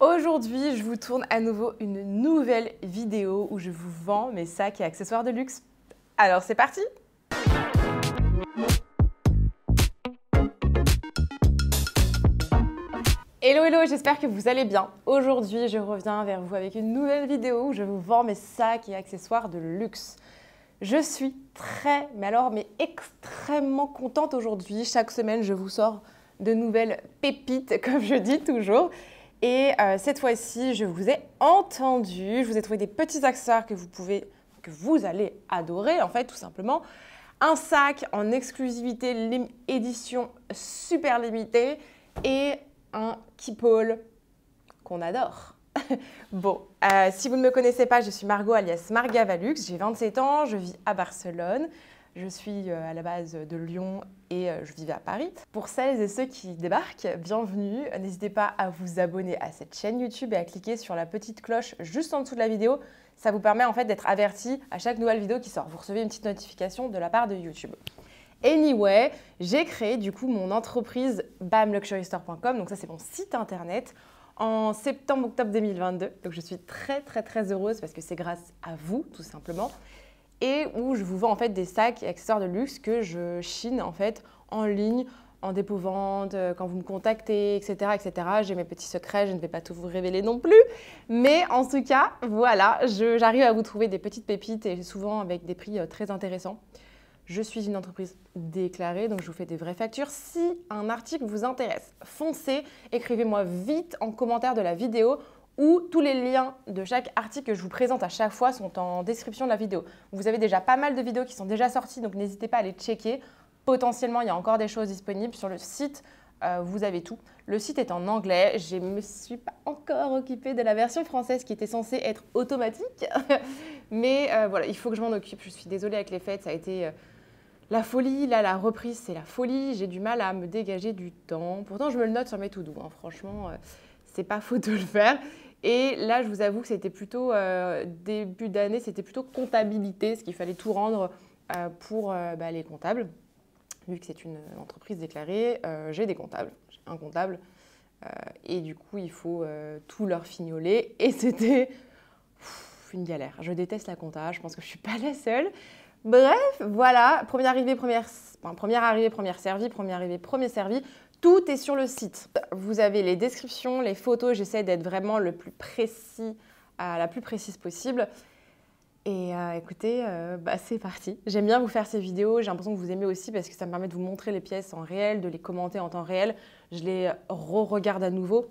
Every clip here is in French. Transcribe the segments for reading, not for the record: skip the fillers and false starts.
Aujourd'hui, je vous tourne à nouveau une nouvelle vidéo où je vous vends mes sacs et accessoires de luxe. Alors c'est parti! Hello hello, j'espère que vous allez bien. Aujourd'hui, je reviens vers vous avec une nouvelle vidéo où je vous vends mes sacs et accessoires de luxe. Je suis mais extrêmement contente aujourd'hui. Chaque semaine, je vous sors de nouvelles pépites, comme je dis toujours. Et cette fois-ci, je vous ai entendu. Je vous ai trouvé des petits accessoires que vous allez adorer, en fait, tout simplement. Un sac en exclusivité, édition super limitée et un keep-all qu'on adore. Bon, si vous ne me connaissez pas, je suis Margot alias Marga Valux, j'ai 27 ans, je vis à Barcelone, je suis à la base de Lyon et je vivais à Paris. Pour celles et ceux qui débarquent, bienvenue, n'hésitez pas à vous abonner à cette chaîne YouTube et à cliquer sur la petite cloche juste en dessous de la vidéo. Ça vous permet en fait d'être averti à chaque nouvelle vidéo qui sort. Vous recevez une petite notification de la part de YouTube. Anyway, j'ai créé du coup mon entreprise bamluxurystore.com, donc ça c'est mon site internet, en septembre-octobre 2022. Donc je suis très heureuse parce que c'est grâce à vous tout simplement. Et où je vous vends en fait des sacs et accessoires de luxe que je chine en fait en ligne, en dépôt-vente, quand vous me contactez, etc. etc. J'ai mes petits secrets, je ne vais pas tout vous révéler non plus. Mais en tout cas, voilà, j'arrive à vous trouver des petites pépites et souvent avec des prix très intéressants. Je suis une entreprise déclarée, donc je vous fais des vraies factures. Si un article vous intéresse, foncez, écrivez-moi vite en commentaire de la vidéo où tous les liens de chaque article que je vous présente à chaque fois sont en description de la vidéo. Vous avez déjà pas mal de vidéos qui sont déjà sorties, donc n'hésitez pas à les checker. Potentiellement, il y a encore des choses disponibles sur le site. Vous avez tout. Le site est en anglais. Je ne me suis pas encore occupée de la version française qui était censée être automatique. Mais voilà, il faut que je m'en occupe. Je suis désolée avec les fêtes, ça a été la folie. Là, la reprise, c'est la folie. J'ai du mal à me dégager du temps. Pourtant, je me le note sur mes to-do. Hein. Franchement, c'est pas faute de le faire. Et là, je vous avoue que c'était plutôt début d'année, c'était plutôt comptabilité, ce qu'il fallait tout rendre pour les comptables. Vu que c'est une entreprise déclarée, j'ai des comptables, j'ai un comptable et du coup il faut tout leur fignoler et c'était une galère. Je déteste la compta, je pense que je ne suis pas la seule. Bref, voilà, première arrivée, première servie, première arrivée, premier servi. Tout est sur le site. Vous avez les descriptions, les photos, j'essaie d'être vraiment la plus précise possible. Et écoutez, c'est parti. J'aime bien vous faire ces vidéos, j'ai l'impression que vous aimez aussi parce que ça me permet de vous montrer les pièces en réel, de les commenter en temps réel. Je les re-regarde à nouveau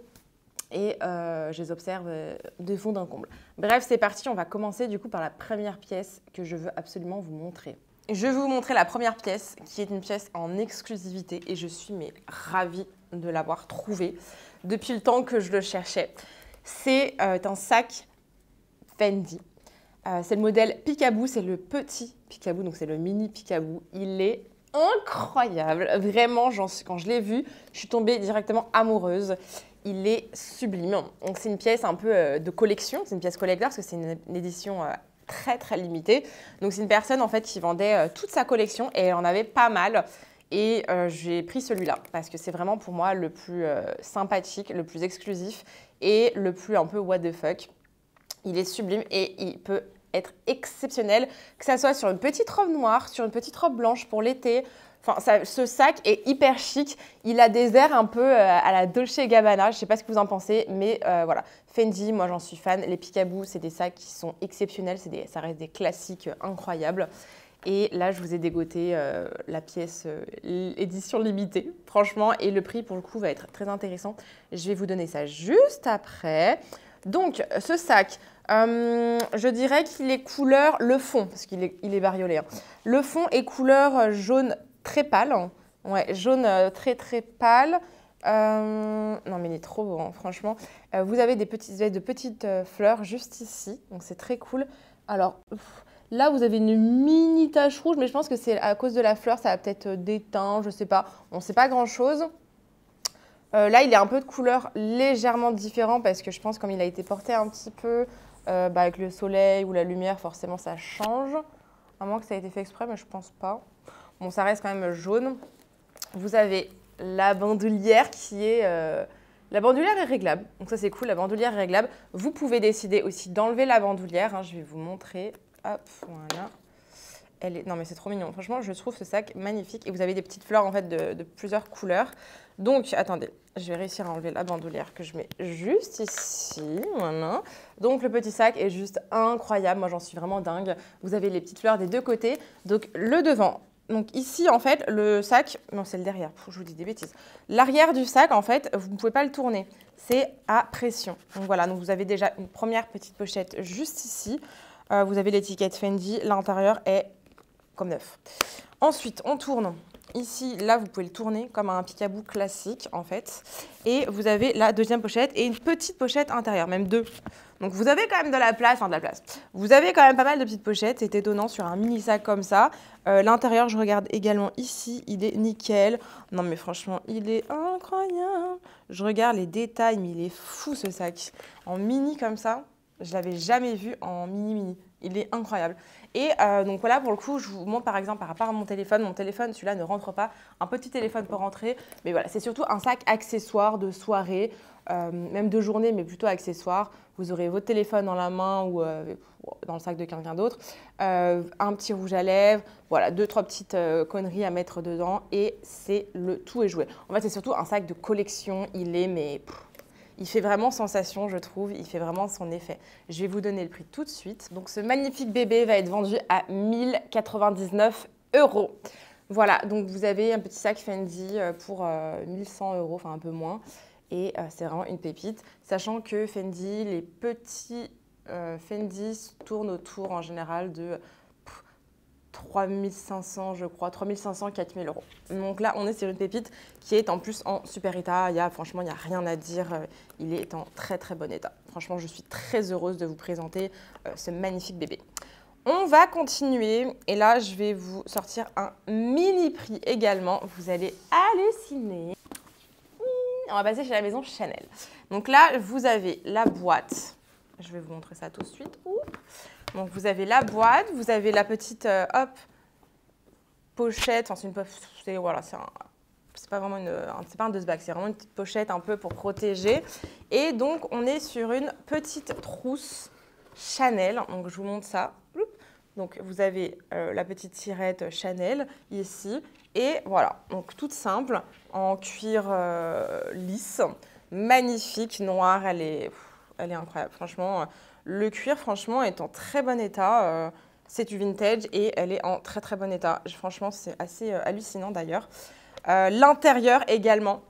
et je les observe de fond d'un comble. Bref, c'est parti, on va commencer du coup par la première pièce que je veux absolument vous montrer. Je vais vous montrer la première pièce qui est une pièce en exclusivité et je suis ravie de l'avoir trouvée depuis le temps que je le cherchais. C'est un sac Fendi. C'est le modèle Peekaboo, c'est le petit Peekaboo, donc c'est le mini Peekaboo. Il est incroyable, vraiment, quand je l'ai vu, je suis tombée directement amoureuse. Il est sublime. Donc c'est une pièce un peu de collection, c'est une pièce collector parce que c'est une édition très limitée. Donc c'est une personne en fait qui vendait toute sa collection et elle en avait pas mal. Et j'ai pris celui-là parce que c'est vraiment pour moi le plus sympathique, le plus exclusif et le plus un peu what the fuck. Il est sublime et il peut être exceptionnel, que ça soit sur une petite robe noire, sur une petite robe blanche pour l'été. Enfin, ce sac est hyper chic. Il a des airs un peu à la Dolce & Gabbana. Je ne sais pas ce que vous en pensez, mais voilà. Fendi, moi j'en suis fan. Les Peekaboo, c'est des sacs qui sont exceptionnels. Ça reste des classiques incroyables. Et là, je vous ai dégoté la pièce édition limitée, franchement. Et le prix, pour le coup, va être très intéressant. Je vais vous donner ça juste après. Donc, ce sac, je dirais qu'il est couleur, le fond, parce qu'il est bariolé. Hein. Le fond est couleur jaune très pâle. Ouais, jaune très pâle. Non, mais il est trop beau, hein, franchement. Vous avez de petites fleurs juste ici, donc c'est très cool. Alors, là, vous avez une mini tache rouge, mais je pense que c'est à cause de la fleur, ça va peut-être déteint, je sais pas. On ne sait pas grand-chose. Là, il est un peu de couleur légèrement différent parce que je pense comme il a été porté un petit peu avec le soleil ou la lumière, forcément ça change. À moins que ça ait été fait exprès, mais je pense pas. Bon, ça reste quand même jaune. Vous avez la bandoulière qui est La bandoulière est réglable, donc ça c'est cool, la bandoulière est réglable. Vous pouvez décider aussi d'enlever la bandoulière, hein, je vais vous montrer. Hop, voilà. Non mais c'est trop mignon, franchement je trouve ce sac magnifique et vous avez des petites fleurs en fait de plusieurs couleurs. Donc attendez, je vais réussir à enlever la bandoulière que je mets juste ici, voilà. Donc le petit sac est juste incroyable, moi j'en suis vraiment dingue. Vous avez les petites fleurs des deux côtés, donc le devant. Donc ici en fait le sac, non c'est le derrière, je vous dis des bêtises. L'arrière du sac en fait, vous ne pouvez pas le tourner, c'est à pression. Donc voilà, donc vous avez déjà une première petite pochette juste ici. Vous avez l'étiquette Fendi, l'intérieur est comme neuf. Ensuite, on tourne. Ici, là, vous pouvez le tourner comme un picabou classique, en fait. Et vous avez la deuxième pochette et une petite pochette intérieure, même deux. Donc, vous avez quand même de la place, enfin de la place. Vous avez quand même pas mal de petites pochettes. C'est étonnant sur un mini sac comme ça. L'intérieur, je regarde également ici. Il est nickel. Non, mais franchement, il est incroyable. Je regarde les détails, mais il est fou, ce sac. En mini comme ça, je l'avais jamais vu en mini-mini. Il est incroyable. Et donc voilà, pour le coup, je vous montre par exemple par rapport à mon téléphone. Mon téléphone, celui-là ne rentre pas. Un petit téléphone peut rentrer. Mais voilà, c'est surtout un sac accessoire de soirée, même de journée, mais plutôt accessoire. Vous aurez votre téléphone dans la main ou dans le sac de quelqu'un d'autre. Un petit rouge à lèvres. Voilà, 2-3 petites conneries à mettre dedans. Et c'est le tout est joué. En fait, c'est surtout un sac de collection. Il est, mais... il fait vraiment sensation, je trouve. Il fait vraiment son effet. Je vais vous donner le prix tout de suite. Donc, ce magnifique bébé va être vendu à 1 099 €. Voilà, donc vous avez un petit sac Fendi pour 1 100 €, enfin un peu moins. Et c'est vraiment une pépite. Sachant que Fendi, les petits Fendi tournent autour en général de 3 500, je crois, 3 500, 4 000 €. Donc là, on est sur une pépite qui est en plus en super état. Franchement, il n'y a rien à dire. Il est en très, très bon état. Franchement, je suis très heureuse de vous présenter ce magnifique bébé. On va continuer. Et là, je vais vous sortir un mini prix également. Vous allez halluciner. On va passer chez la maison Chanel. Donc là, vous avez la boîte. Je vais vous montrer ça tout de suite. Oups. Donc, vous avez la boîte, vous avez la petite pochette. Enfin, c'est une pochette, voilà, c'est pas vraiment c'est pas un dust bag, c'est vraiment une petite pochette un peu pour protéger. Et donc, on est sur une petite trousse Chanel. Donc, je vous montre ça. Donc, vous avez la petite tirette Chanel ici. Et voilà, donc toute simple, en cuir lisse, magnifique, noire. Elle est incroyable, franchement. Le cuir, franchement, est en très bon état. C'est du vintage et elle est en très, très bon état. Franchement, c'est assez hallucinant d'ailleurs. L'intérieur également,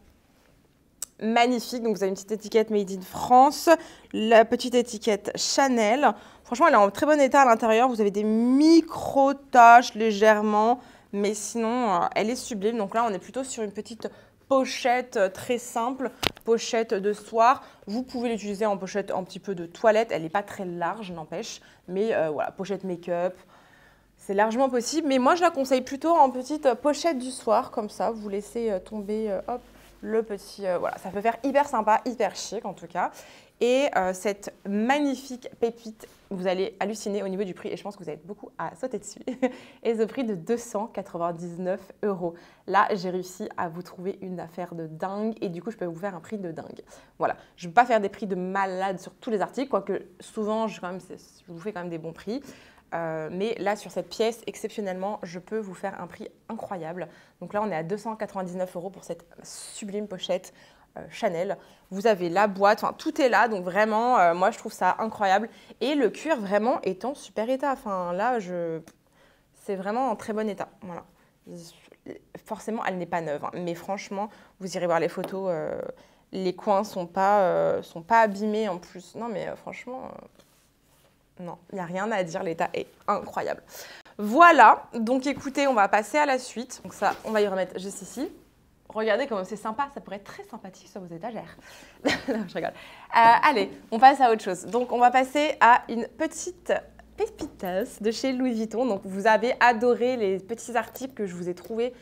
magnifique. Donc, vous avez une petite étiquette Made in France, la petite étiquette Chanel. Franchement, elle est en très bon état à l'intérieur. Vous avez des micro-taches légèrement, mais sinon, elle est sublime. Donc là, on est plutôt sur une petite pochette très simple, pochette de soir. Vous pouvez l'utiliser en pochette un petit peu de toilette. Elle n'est pas très large, n'empêche. Mais voilà, pochette make-up, c'est largement possible. Mais moi, je la conseille plutôt en petite pochette du soir, comme ça. Vous laissez tomber, hop, le petit... voilà, ça peut faire hyper sympa, hyper chic en tout cas. Et cette magnifique pépite, vous allez halluciner au niveau du prix et je pense que vous avez beaucoup à sauter dessus. Et ce prix de 299 €. Là, j'ai réussi à vous trouver une affaire de dingue et du coup, je peux vous faire un prix de dingue. Voilà, je ne vais pas faire des prix de malade sur tous les articles, quoique souvent, je vous fais quand même des bons prix. Mais là, sur cette pièce, exceptionnellement, je peux vous faire un prix incroyable. Donc là, on est à 299 € pour cette sublime pochette Chanel. Vous avez la boîte, enfin tout est là, donc vraiment, moi je trouve ça incroyable. Et le cuir vraiment est en super état. Enfin là, c'est vraiment en très bon état. Voilà. Forcément, elle n'est pas neuve, hein, mais franchement, vous irez voir les photos. Les coins sont pas abîmés en plus. Non, mais franchement, non, il n'y a rien à dire. L'état est incroyable. Voilà. Donc écoutez, on va passer à la suite. Donc ça, on va y remettre juste ici. Regardez comment c'est sympa, ça pourrait être très sympathique sur vos étagères. Non, je rigole. Allez, on passe à autre chose. Donc, on va passer à une petite pépitas de chez Louis Vuitton. Donc, vous avez adoré les petits articles que je vous ai trouvés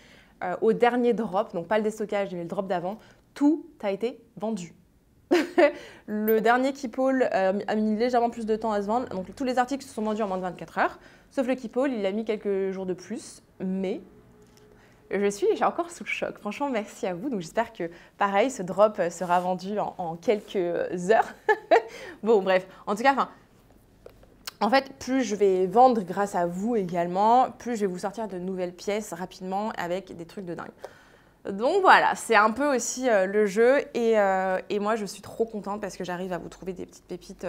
au dernier drop. Donc, pas le déstockage, mais le drop d'avant. Tout a été vendu. Le dernier Keepall a mis légèrement plus de temps à se vendre. Donc, tous les articles se sont vendus en moins de 24 heures. Sauf le Keepall, il a mis quelques jours de plus. Mais J'ai encore sous le choc. Franchement, merci à vous. Donc j'espère que pareil, ce drop sera vendu en quelques heures. Bon, bref. En tout cas, en fait, plus je vais vendre grâce à vous également, plus je vais vous sortir de nouvelles pièces rapidement avec des trucs de dingue. Donc voilà, c'est un peu aussi le jeu et moi je suis trop contente parce que j'arrive à vous trouver des petites pépites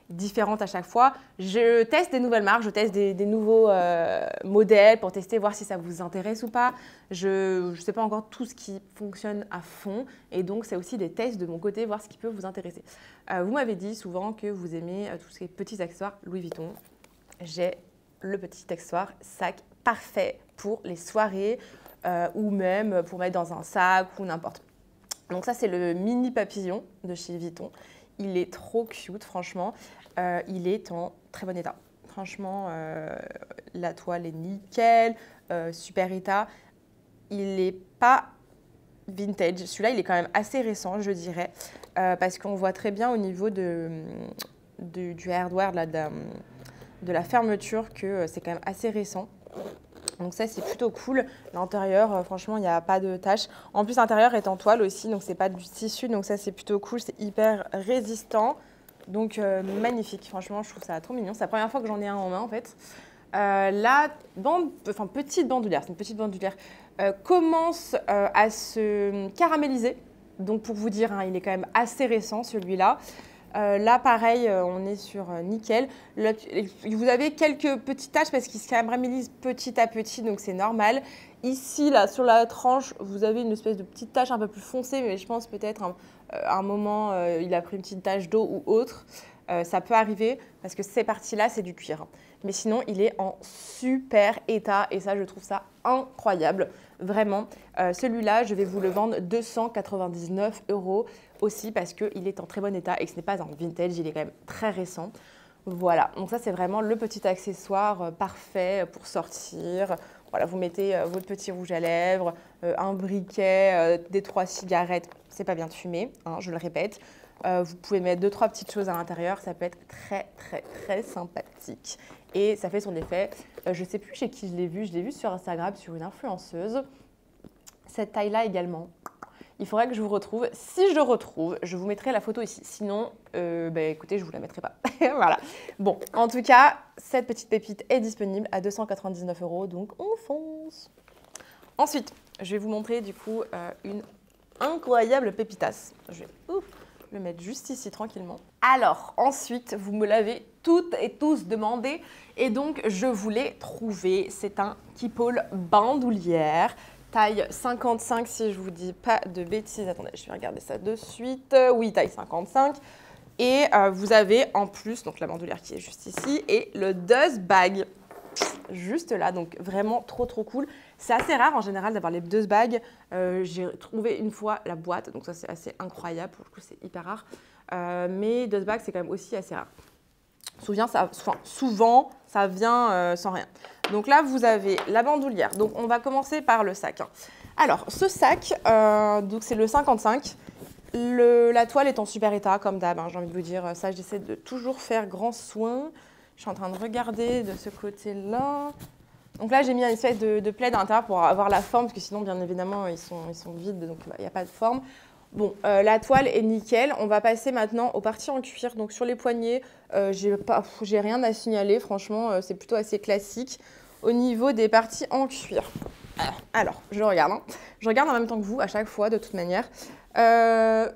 différentes à chaque fois. Je teste des nouvelles marques, je teste des nouveaux modèles pour tester, voir si ça vous intéresse ou pas. Je ne sais pas encore tout ce qui fonctionne à fond et donc c'est aussi des tests de mon côté, voir ce qui peut vous intéresser. Vous m'avez dit souvent que vous aimez tous ces petits accessoires Louis Vuitton. J'ai le petit accessoire sac parfait pour les soirées. Ou même pour mettre dans un sac ou n'importe. Donc ça, c'est le mini papillon de chez Vuitton. Il est trop cute, franchement. Il est en très bon état. Franchement, la toile est nickel, super état. Il n'est pas vintage. Celui-là, il est quand même assez récent, je dirais, parce qu'on voit très bien au niveau du hardware, là, de la fermeture, que c'est quand même assez récent. Donc ça, c'est plutôt cool. L'intérieur, franchement, il n'y a pas de taches. En plus, l'intérieur est en toile aussi, donc c'est pas du tissu. Donc ça, c'est plutôt cool. C'est hyper résistant. Donc magnifique. Franchement, je trouve ça trop mignon. C'est la première fois que j'en ai un en main, en fait. La petite bandoulière, c'est une petite bandoulière, commence à se caraméliser. Donc pour vous dire, hein, il est quand même assez récent, celui-là. Là, pareil, on est sur nickel. Là, vous avez quelques petites taches parce qu'il se caramélise petit à petit, donc c'est normal. Ici, là, sur la tranche, vous avez une espèce de petite tache un peu plus foncée, mais je pense peut-être à un moment, il a pris une petite tache d'eau ou autre. Ça peut arriver parce que ces parties-là, c'est du cuir. Mais sinon, il est en super état et ça, je trouve ça incroyable. Vraiment. Celui-là, je vais vous le vendre 299 € aussi parce qu'il est en très bon état et que ce n'est pas un vintage, il est quand même très récent. Voilà, donc ça, c'est vraiment le petit accessoire parfait pour sortir. Voilà, vous mettez votre petit rouge à lèvres, un briquet, des 3 cigarettes. C'est pas bien de fumer, hein, je le répète. Vous pouvez mettre 2-3 petites choses à l'intérieur, ça peut être très très très sympathique. Et ça fait son effet. Je ne sais plus chez qui je l'ai vu sur Instagram, sur une influenceuse. Cette taille-là également. Il faudrait que je vous retrouve. Si je le retrouve, je vous mettrai la photo ici. Sinon, écoutez, je ne vous la mettrai pas. Voilà. Bon, en tout cas, cette petite pépite est disponible à 299 €, donc on fonce. Ensuite, je vais vous montrer du coup une incroyable pépitasse. Je vais le mettre juste ici tranquillement. Alors, ensuite, vous me l'avez toutes et tous demandé et donc je vous l'ai trouvé. C'est un Keepall bandoulière, taille 55 si je vous dis pas de bêtises. Attendez, je vais regarder ça de suite. Oui, taille 55. Et vous avez en plus donc la bandoulière qui est juste ici et le dust bag juste là, donc vraiment trop cool. C'est assez rare en général d'avoir les dust bags. J'ai trouvé une fois la boîte, donc ça c'est assez incroyable, pour le coup c'est hyper rare. Mais dust bag c'est quand même aussi assez rare. Souvent ça vient sans rien. Donc là vous avez la bandoulière, donc on va commencer par le sac. Alors ce sac, donc c'est le 55. La toile est en super état comme d'hab, hein, j'ai envie de vous dire, ça j'essaie de toujours faire grand soin. Je suis en train de regarder de ce côté-là. Donc là, j'ai mis une espèce de plaid à l'intérieur pour avoir la forme, parce que sinon, bien évidemment, ils sont vides, donc il n'y a pas de forme. Bon, la toile est nickel. On va passer maintenant aux parties en cuir. Donc sur les poignets, j'ai rien à signaler. Franchement, c'est plutôt assez classique. Au niveau des parties en cuir. Alors, je regarde. Hein. Je regarde en même temps que vous, à chaque fois, de toute manière.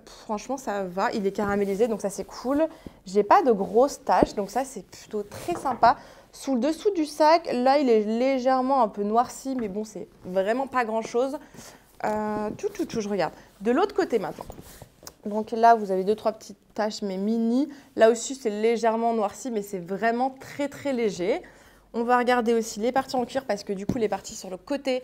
Franchement, ça va. Il est caramélisé, donc ça, c'est cool. J'ai pas de grosses taches, donc ça, c'est plutôt très sympa. Sous le dessous du sac, là, il est légèrement un peu noirci, mais bon, c'est vraiment pas grand-chose. Je regarde. De l'autre côté, maintenant. Donc là, vous avez 2-3 petites taches, mais mini. Là aussi, c'est légèrement noirci, mais c'est vraiment très léger. On va regarder aussi les parties en cuir, parce que du coup, les parties sur le côté...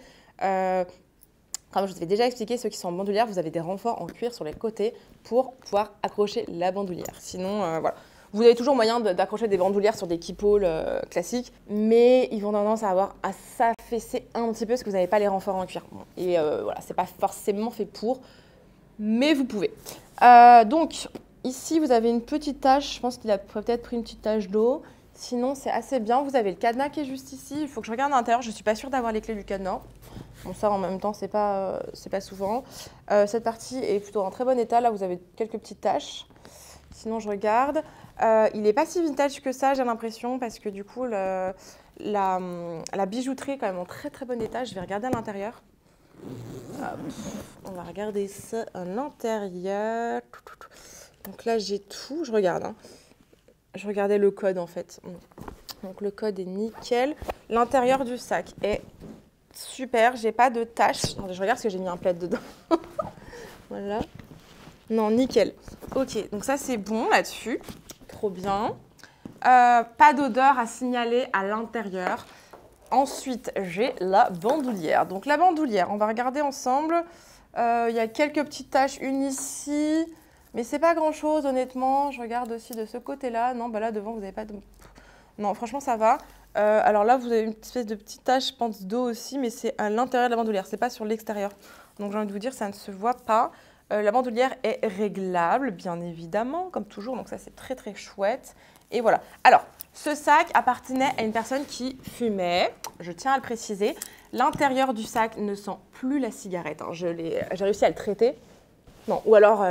Comme je vous avais déjà expliqué, ceux qui sont en bandoulière, vous avez des renforts en cuir sur les côtés pour pouvoir accrocher la bandoulière. Sinon, voilà. Vous avez toujours moyen d'accrocher des bandoulières sur des Keepall classiques, mais ils vont tendance à s'affaisser un petit peu parce que vous n'avez pas les renforts en cuir. Et voilà, c'est pas forcément fait pour, mais vous pouvez. Donc, ici, vous avez une petite tache. Je pense qu'il a peut-être pris une petite tache d'eau. Sinon, c'est assez bien. Vous avez le cadenas qui est juste ici. Il faut que je regarde à l'intérieur. Je ne suis pas sûre d'avoir les clés du cadenas. Bon, ça, en même temps, c'est pas souvent. Cette partie est plutôt en très bon état. Là, vous avez quelques petites taches. Sinon, je regarde. Il n'est pas si vintage que ça, j'ai l'impression, parce que du coup, la bijouterie est quand même en très très bon état. Je vais regarder à l'intérieur. On va regarder ça à l'intérieur. Donc là, j'ai tout. Je regarde. Hein. Je regardais le code en fait. Donc le code est nickel. L'intérieur du sac est super. J'ai pas de taches. Attendez, je regarde parce que j'ai mis un plaid dedans. Voilà. Non, nickel. Ok, donc ça c'est bon là-dessus. Trop bien. Pas d'odeur à signaler à l'intérieur. Ensuite, j'ai la bandoulière. Donc la bandoulière, on va regarder ensemble. Il y a quelques petites taches, une ici. Mais c'est pas grand chose, honnêtement. Je regarde aussi de ce côté-là. Non, bah là, devant, vous n'avez pas de... Non, franchement, ça va. Alors là, vous avez une espèce de petite tache, je pense, d'eau aussi, mais c'est à l'intérieur de la bandoulière. C'est pas sur l'extérieur. Donc, j'ai envie de vous dire, ça ne se voit pas. La bandoulière est réglable, bien évidemment, comme toujours. Donc, ça, c'est très, très chouette. Et voilà. Alors, ce sac appartenait à une personne qui fumait. Je tiens à le préciser. L'intérieur du sac ne sent plus la cigarette. Hein. J'ai réussi à le traiter. Non, ou alors,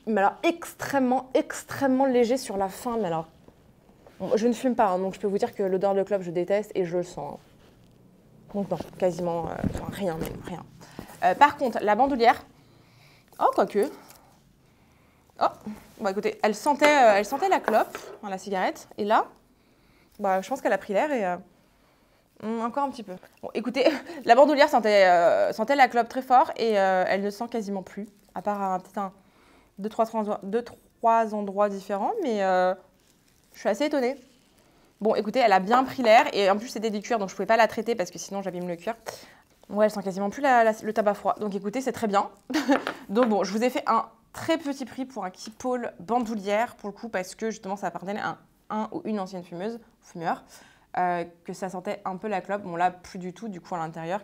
mais alors extrêmement, extrêmement léger sur la fin. Mais alors, bon, je ne fume pas, hein, donc je peux vous dire que l'odeur de clope, je déteste et je le sens. Hein. Donc non, quasiment, enfin, rien même, rien. Par contre, la bandoulière, oh, quoique. Oh, bah écoutez, elle sentait la clope, hein, la cigarette. Et là, bah, je pense qu'elle a pris l'air et encore un petit peu. Bon, écoutez, la bandoulière sentait la clope très fort et elle ne sent quasiment plus. À part peut-être deux, trois endroits différents, mais je suis assez étonnée. Bon, écoutez, elle a bien pris l'air, et en plus, c'était du cuir, donc je ne pouvais pas la traiter, parce que sinon, j'abîme le cuir. Ouais, elle sent quasiment plus le tabac froid. Donc, écoutez, c'est très bien. Donc, bon, je vous ai fait un très petit prix pour un Keepall bandoulière, pour le coup, parce que, justement, ça appartenait à un ou une ancienne fumeur, que ça sentait un peu la clope. Bon, là, plus du tout, du coup, à l'intérieur.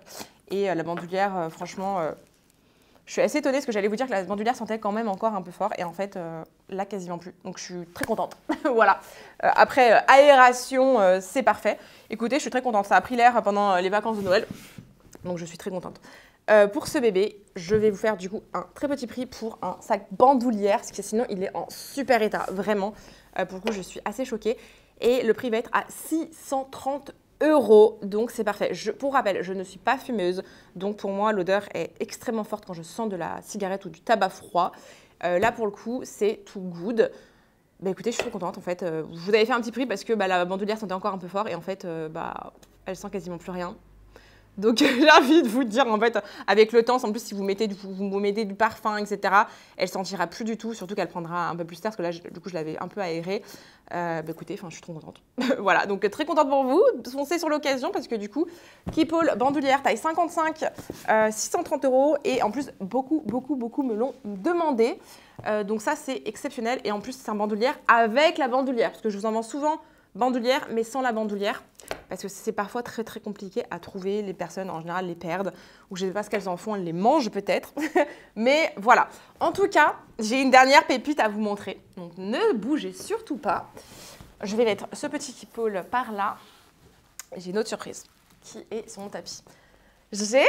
Et la bandoulière, franchement... je suis assez étonnée parce que j'allais vous dire que la bandoulière sentait quand même encore un peu fort et en fait, là, quasiment plus. Donc, je suis très contente. Voilà. Après, aération, c'est parfait. Écoutez, je suis très contente. Ça a pris l'air pendant les vacances de Noël. Donc, je suis très contente. Pour ce bébé, je vais vous faire du coup un très petit prix pour un sac bandoulière parce que sinon, il est en super état. Vraiment. Pour le coup, je suis assez choquée. Et le prix va être à 630 €, donc c'est parfait. Pour rappel, je ne suis pas fumeuse, donc pour moi l'odeur est extrêmement forte quand je sens de la cigarette ou du tabac froid. Là pour le coup, c'est tout good. Bah écoutez, je suis trop contente en fait. Je vous avais fait un petit prix parce que la bandoulière sentait encore un peu fort et en fait, elle sent quasiment plus rien. Donc j'ai envie de vous dire en fait, avec le temps, en plus si vous mettez du parfum, etc., elle sentira plus du tout, surtout qu'elle prendra un peu plus tard parce que là, du coup, je l'avais un peu aérée. Écoutez, je suis trop contente. Voilà, donc très contente pour vous. Foncez sur l'occasion parce que du coup, Keepall bandoulière taille 55, 630 € et en plus, beaucoup me l'ont demandé. Donc ça, c'est exceptionnel et en plus, c'est un bandoulière avec la bandoulière parce que je vous en vends souvent bandoulière mais sans la bandoulière. Parce que c'est parfois très très compliqué à trouver, les personnes en général les perdent, ou je ne sais pas ce qu'elles en font, elles les mangent peut-être, mais voilà. En tout cas, j'ai une dernière pépite à vous montrer, donc ne bougez surtout pas. Je vais mettre ce petit Keepall par là, j'ai une autre surprise qui est sur mon tapis. J'ai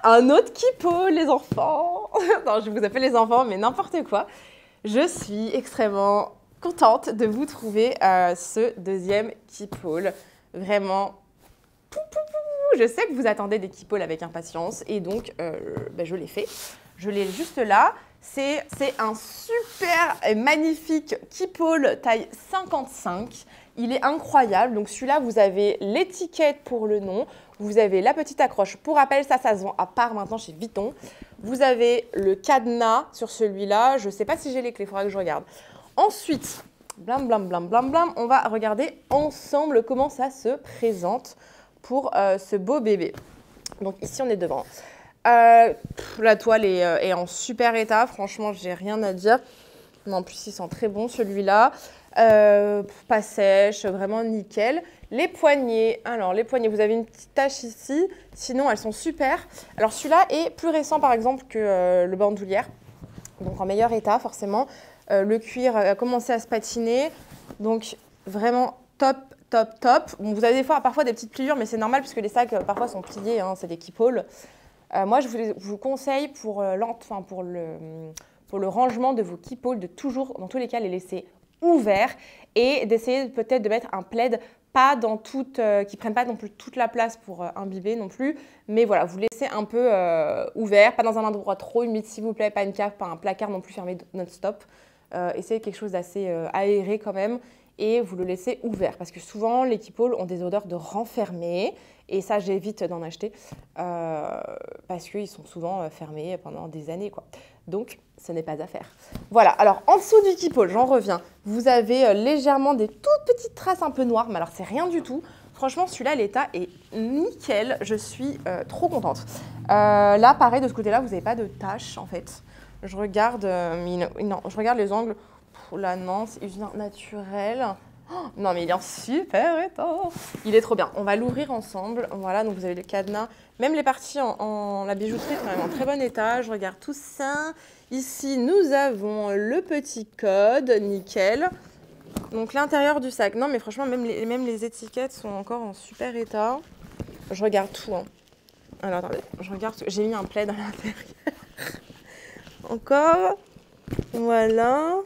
un autre Keepall, les enfants. Non, je vous appelle les enfants, mais n'importe quoi. Je suis extrêmement contente de vous trouver ce deuxième Keepall. Vraiment, je sais que vous attendez des Keepall avec impatience et donc je l'ai fait. Je l'ai juste là. C'est un super magnifique Keepall taille 55. Il est incroyable. Donc celui-là, vous avez l'étiquette pour le nom. Vous avez la petite accroche. Pour rappel, ça se vend à part maintenant chez Vuitton. Vous avez le cadenas sur celui-là. Je ne sais pas si j'ai les clés, il faudra que je regarde. Ensuite, blam, blam, blam, blam, blam, on va regarder ensemble comment ça se présente pour ce beau bébé. Donc ici, on est devant. La toile est en super état. Franchement, j'ai rien à dire. Mais en plus, il sent très bon celui-là. Pas sèche, vraiment nickel. Les poignets, alors les poignets, vous avez une petite tache ici. Sinon, elles sont super. Alors celui-là est plus récent, par exemple, que le bandoulière. Donc en meilleur état, forcément. Le cuir a commencé à se patiner. Donc vraiment top, top, top. Bon, vous avez parfois des petites pliures, mais c'est normal puisque les sacs parfois sont pliés, hein, c'est des keep-all. Moi, je vous conseille pour le rangement de vos keep-all de toujours, dans tous les cas, les laisser ouverts et d'essayer peut-être de mettre un plaid pas dans qui ne prennent pas non plus toute la place pour imbiber non plus, mais voilà, vous laissez un peu ouvert, pas dans un endroit trop humide s'il vous plaît, pas une cave, pas un placard non plus fermé non-stop. Essayez quelque chose d'assez aéré quand même et vous le laissez ouvert parce que souvent les keep-all ont des odeurs de renfermés et ça j'évite d'en acheter parce qu'ils sont souvent fermés pendant des années quoi. Donc ce n'est pas à faire. Voilà, alors en dessous du keep-all, j'en reviens, vous avez légèrement des toutes petites traces un peu noires, mais alors c'est rien du tout. Franchement, celui-là, l'état est nickel, je suis trop contente. Là, pareil, de ce côté-là, vous n'avez pas de taches en fait. Je regarde, non, je regarde les angles. Là, non, c'est usine naturelle. Oh, non, mais il est en super état. Il est trop bien. On va l'ouvrir ensemble. Voilà, donc vous avez le cadenas. Même les parties la bijouterie, quand même en très bon état. Je regarde tout ça. Ici, nous avons le petit code, nickel. Donc l'intérieur du sac. Non, mais franchement, même les étiquettes sont encore en super état. Je regarde tout. Hein. Alors, attendez, je regarde. J'ai mis un plaid à l'intérieur. Encore. Voilà.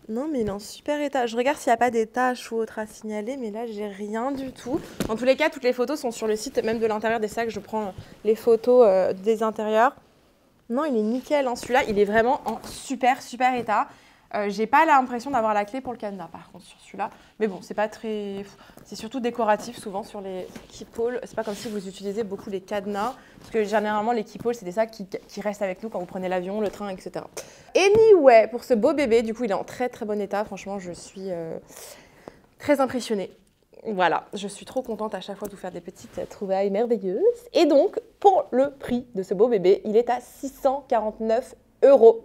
Non, mais il est en super état. Je regarde s'il n'y a pas des taches ou autres à signaler, mais là, j'ai rien du tout. En tous les cas, toutes les photos sont sur le site, même de l'intérieur des sacs. Je prends les photos des intérieurs. Non, il est nickel. Hein. Celui-là, il est vraiment en super, super état. J'ai pas l'impression d'avoir la clé pour le cadenas, par contre, sur celui-là. Mais bon, c'est pas très... C'est surtout décoratif, souvent, sur les keep-all. C'est pas comme si vous utilisez beaucoup les cadenas. Parce que généralement, les keep-all, c'est des sacs qui restent avec nous quand vous prenez l'avion, le train, etc. Anyway, pour ce beau bébé, du coup, il est en très, très bon état. Franchement, je suis très impressionnée. Voilà, je suis trop contente à chaque fois de vous faire des petites trouvailles merveilleuses. Et donc, pour le prix de ce beau bébé, il est à 649 €.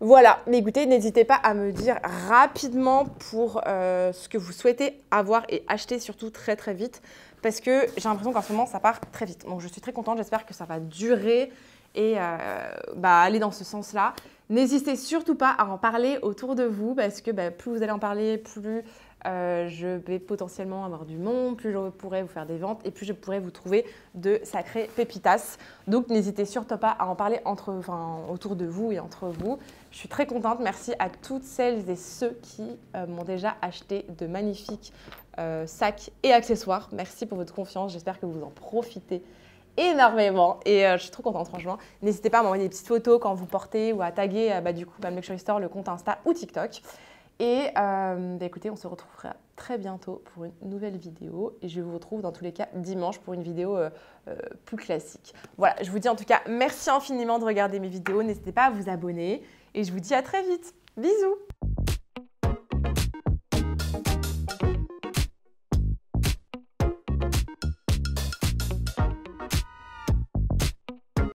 Voilà, mais écoutez, n'hésitez pas à me dire rapidement pour ce que vous souhaitez avoir et acheter surtout très très vite parce que j'ai l'impression qu'en ce moment ça part très vite. Donc je suis très contente, j'espère que ça va durer et aller dans ce sens-là. N'hésitez surtout pas à en parler autour de vous parce que plus vous allez en parler, plus je vais potentiellement avoir du monde, plus je pourrai vous faire des ventes et plus je pourrai vous trouver de sacrées pépitas. Donc n'hésitez surtout pas à en parler autour de vous et entre vous. Je suis très contente. Merci à toutes celles et ceux qui m'ont déjà acheté de magnifiques sacs et accessoires. Merci pour votre confiance. J'espère que vous en profitez énormément et je suis trop contente franchement. N'hésitez pas à m'envoyer des petites photos quand vous portez ou à taguer du coup Bam Luxury Store, le compte Insta ou TikTok. Et écoutez, on se retrouvera très bientôt pour une nouvelle vidéo et je vous retrouve dans tous les cas dimanche pour une vidéo plus classique. Voilà, je vous dis en tout cas merci infiniment de regarder mes vidéos. N'hésitez pas à vous abonner et je vous dis à très vite. Bisous!